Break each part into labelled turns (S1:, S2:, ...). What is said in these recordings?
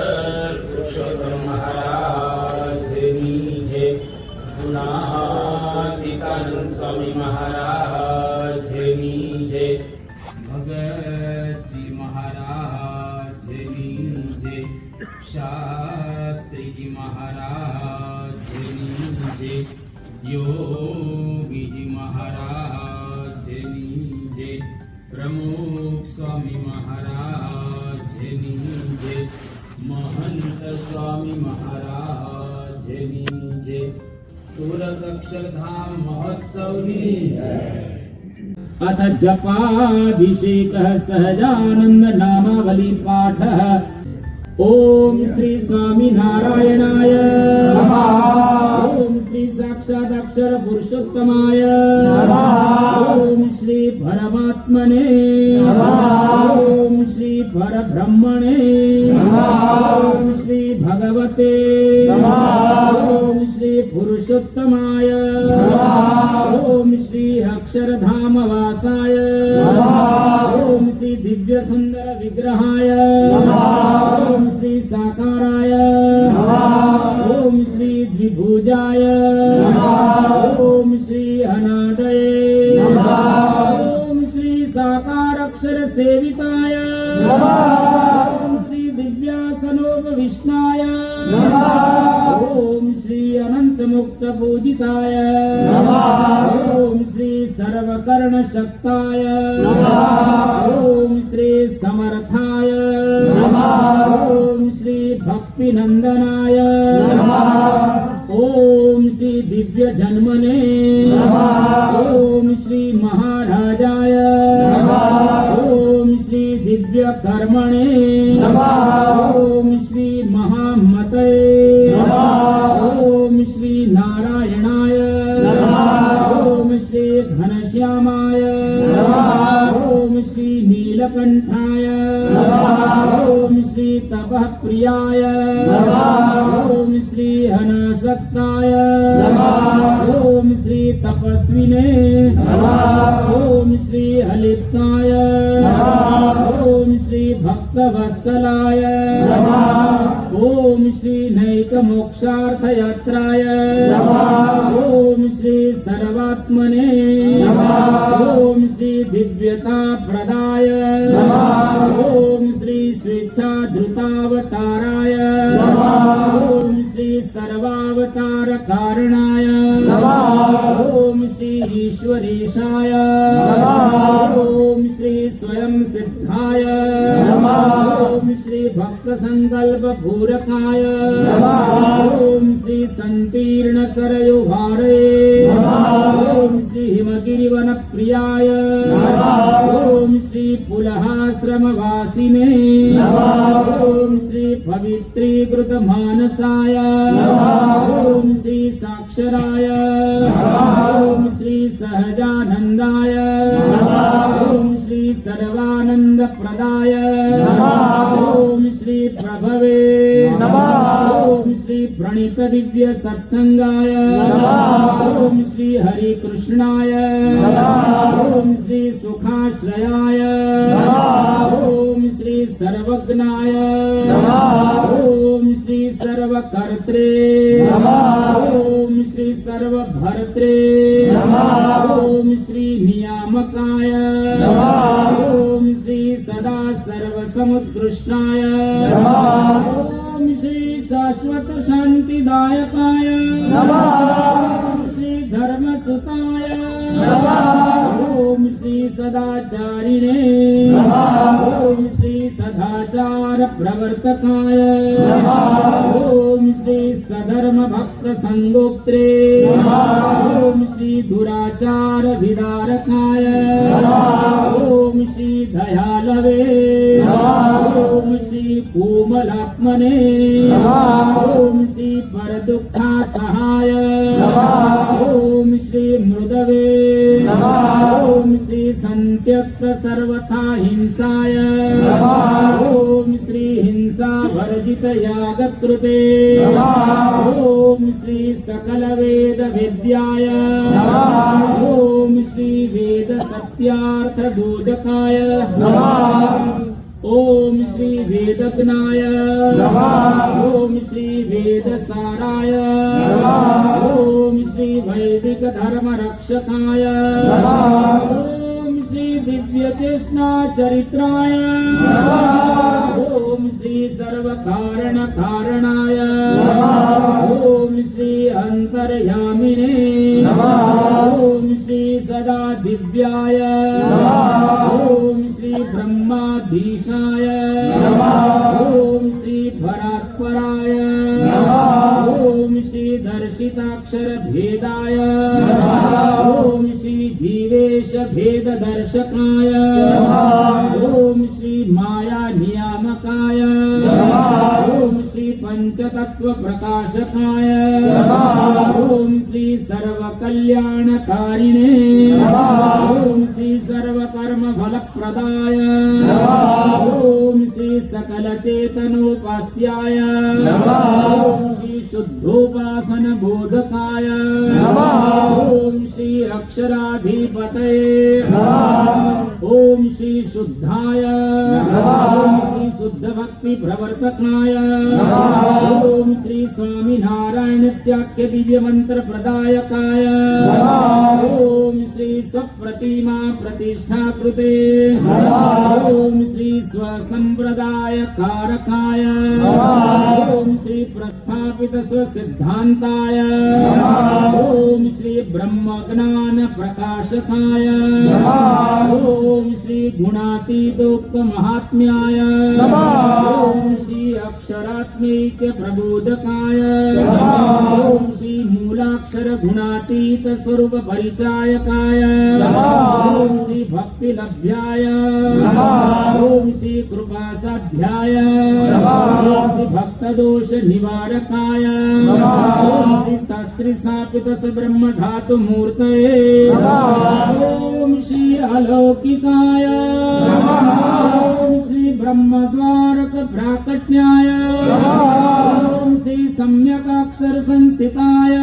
S1: पुरुषोत्तम महाराजनी जय गुणातीतानंद स्वामी महाराजनी जय भगतजी महाराजनी जय शास्त्रीजी महाराजनी जय योगीजी महाराजनी जय प्रमुख स्वामी महाराजनी जय महंत स्वामी महाराजनी जय सूरत अक्षरधाम महोत्सवनी अथ जपाभिषेकः सहजानंद नामावली पाठः। ओम श्री स्वामी नारायणाय नमः। ओम श्री साक्षात् अक्षर पुरुषोत्तमाय नमः। ओम श्री परमात्मने नमः। ओम श्री परब्रह्मणे नमः। ओम श्री भगवते नमः। ओम श्री पुरुषोत्तमाय नमः। ओम श्री अक्षरधाम वासाय नमः। ओम श्री दिव्य सुंदर विग्रहाय नमः। ओम श्री साकाराय नमः। ओम श्री द्विभुजाय नमः। ओम श्री अनादये नमः। ओम श्री साकार अक्षर सेविताय नमः। ओम श्री दिव्यासनोपविष्टाय नमः। ओम श्री अनंत मुक्त पूजिताय नमः। ओम श्री सर्वकर्ण शक्ताय नमः। ओम श्री समर्थाय नमः। ओम श्री भक्ति नंदनाय नमः। ओम श्री दिव्य जन्मने नमः। ओम श्री महाराजाय नमः। ओम श्री दिव्य कर्मणे नमः। ओम श्री महामतये नमः। ओम श्री नारायणाय नमः। ओम श्री घनश्यामाय नमः। ओम श्री नीलकंठाय नमः। ओम श्री तपः प्रियाय नमः। ओम श्री अनासक्ताय नमः। ओम श्री तपस्विने नमः। ओम श्री अलिप्ताय नमः। ओम श्री भक्तवत्सलाय नमः। ओम श्री नैक मोक्षार्थ यात्राय नमः। ओम श्री सर्वात्मने नमः। ओम श्री दिव्यता प्रदाय नमः। ओम श्री स्वेच्छा धृतावताराय नमः। ओम श्री सर्वावतार कारणाय नमः। ओम श्री ईश्वरेशाय नमः। ओम श्री स्वयं सिद्धाय नमः। ओम श्री भक्त संकल्प पूरकाय नमः। ओम श्री संतीर्ण सरयुभारे नमः। ओम श्री हिमगिरिवन प्रियाय नमः। ओम श्री पुलहाश्रम वासिने नमः। ओम श्री पवित्रीकृत मानसाय नमः। ओम श्री साक्षराय नमः। ओम श्री सहजानंदाय नमः। ओम श्री सर्वानंद प्रदाय नमः। ओम श्री प्रभवे नमः। ओम श्री प्रणीत दिव्य सत्संगाय नमः। ओम श्री हरि कृष्णाय नमः। ओम श्री सुखाश्रयाय नमः। ओम श्री सर्वज्ञाय नमः। ओम श्री सर्वकर्त्रे नमः। ओम श्री सर्वभर्त्रे नमः। ओम श्री नियामकाय नमः। ओम श्री सदा सर्वसमुत्कृष्टाय नमः। ओम श्री शाश्वत शांतिदायकाय नमः। ओम श्री धर्मसुताय नमः। ओम श्री सदाचारिणे नमः। ओम श्री सदाचार प्रवर्तकाय नमः। ओम श्री सधर्म भक्त संगोप्त्रे नमः। ओम श्री दुराचार विदारकाय नमः। ओम श्री दयालवे नमः। ओम श्री कोमलात्मने नमः। ओम श्री परदुःखा सहाय नमः। ओम श्री मृदवे नमः। ओम श्री संत्यक्त सर्वथा हिंसाय नमः। ओम श्री हिंसा वर्जित यागकृते नमः। ओम श्री सकल वेद विद्याय नमः। ओम श्री वेद सत्यार्थ बोधकाय नमः। ओम श्री वेदज्ञाय
S2: नमः।
S1: ओम श्री वेदसाराय
S2: नमः।
S1: ओम श्री वैदिक धर्म रक्षकाय
S2: नमः।
S1: ओम श्री दिव्य चेष्टा चरित्राय
S2: नमः।
S1: ओम श्री सर्व कारण कारणाय
S2: नमः।
S1: ओम श्री अंतर्यामिने
S2: नमः।
S1: ओम श्री सदा दिव्याय
S2: नमः।
S1: ओम श्री ब्रह्माधीशाय
S2: नमः।
S1: ओम श्री परात्पराय
S2: नमः।
S1: ओम श्री दर्शिताक्षर भेदाय
S2: नमः।
S1: ओम श्री जीवेश भेद दर्शकाय
S2: नमः।
S1: ओम श्री माया नियामकाय
S2: नमः।
S1: ओम श्री पंचतत्व प्रकाशकाय
S2: नमः।
S1: ओम श्री सर्व कल्याणकारिणे
S2: नमः।
S1: ओम श्री सर्व कर्म फल प्रदाय
S2: नमः।
S1: ओम श्री सकल चेतनोपास्याय
S2: नमः।
S1: ओम श्री शुद्धोपासन बोधकाय
S2: नमः।
S1: ओम श्री अक्षराधिपतये
S2: नमः।
S1: ओम श्री शुद्धाय
S2: नमः।
S1: ओम श्री शुद्ध भक्ति प्रवर्तकाय
S2: नमः।
S1: ओम श्री स्वामी नारायण त्याख्य दिव्य मंत्र प्रदायकाय
S2: नमः।
S1: ओम श्री सप्रतिमा प्रतिष्ठा कृते
S2: नमः।
S1: ओम श्री स्वसंप्रदाय कारकाय
S2: नमः।
S1: ओम श्री प्रस्थापित स्वसिद्धांताय
S2: नमः।
S1: ओम श्री ब्रह्म ज्ञान प्रकाशकाय
S2: नमः।
S1: ओम श्री गुणातीतोक्त महात्म्याय
S2: नमः।
S1: ओम श्री अक्षरात्मिक प्रबोधकाय
S2: नमः।
S1: ओम श्री मूलाक्षर गुणातीत स्वरूप परिचायकाय
S2: नमः।
S1: ओम श्री भक्ति लभ्याय
S2: नमः।
S1: ओम श्री कृपा साध्याय
S2: नमः।
S1: ओम श्री भक्त दोष निवारकाय
S2: नमः।
S1: ओम श्री शास्त्री स्थापित ब्रह्म धातु मूर्तये
S2: नमः।
S1: ओम श्री अलौकिकाय ओम श्री ब्रह्म द्वारक प्राकट्याय ओम श्री सम्यकाक्षर संस्थिताय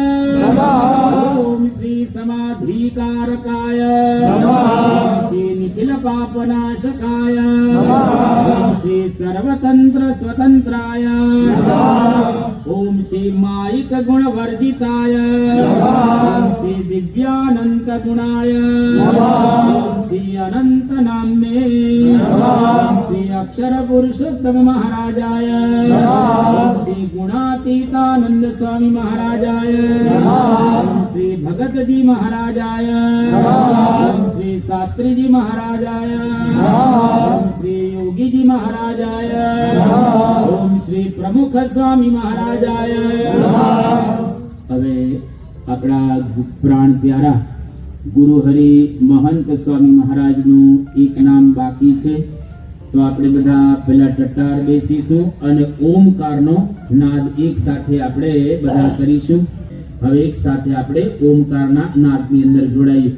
S1: ओम श्री समाधिकारकाय ओम श्री निखिल पापनाशकाय ओम श्री सर्वतंत्र स्वतंत्राय ओम श्री मायिक गुण वर्जिताय ओम श्री दिव्यानंत गुणाय ओम श्री अनंत नाम्ने ओम श्री अक्षर पुरुषोत्तम महाराजाय ओम श्री गुणातीतानंद स्वामी महाराजाय ओम श्री भगत जी महाराजाय ओम श्री शास्त्री जी महाराजाय ओम श्री योगी जी महाराजाय ओम श्री प्रमुख स्वामी महाराजाय હવે આપણા પ્રાણ પ્યારા ગુરુ હરિ મહંત સ્વામી મહારાજનું એક નામ બાકી છે તો આપણે બધા પેલા ટટ્ટાર બેસીશું અને ઓમકારનો નાદ એક સાથે આપણે બધા કરીશું હવે એક સાથે આપણે ઓમકારના નાદની અંદર જોડાઈએ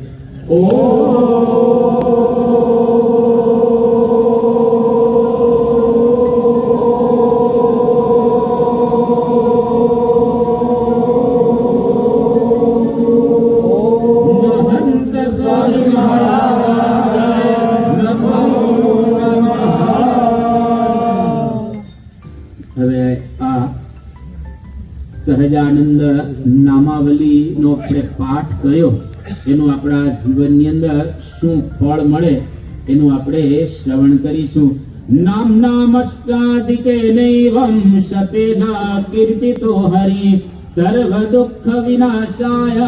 S1: महंत स्वामी महाराज नमो नमः હવે આ સહજાનંદ નામાવલીનો આપણે પાઠ કર્યો એનું આપણા જીવનની અંદર શું ફળ મળે એનું આપણે શ્રવણ કરીશું નામનામષ્ટાદિકે નૈવં શતેના કીર્તિતો હરિ सर्व दुख विनाशाय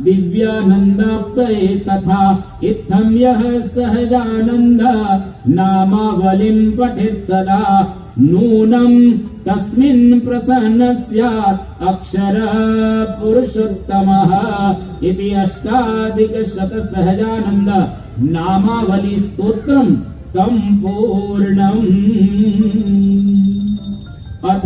S1: दिव्यानंदाप्तये तथा इत्थं यः सहजानंद नामावलिं पठेत् सदा नूनं तस्मिन् प्रसन्न स्यात् अक्षर पुरुषोत्तमः इति अष्टाधिकशत सहजानंद नामावली स्तोत्रं संपूर्णम् अथ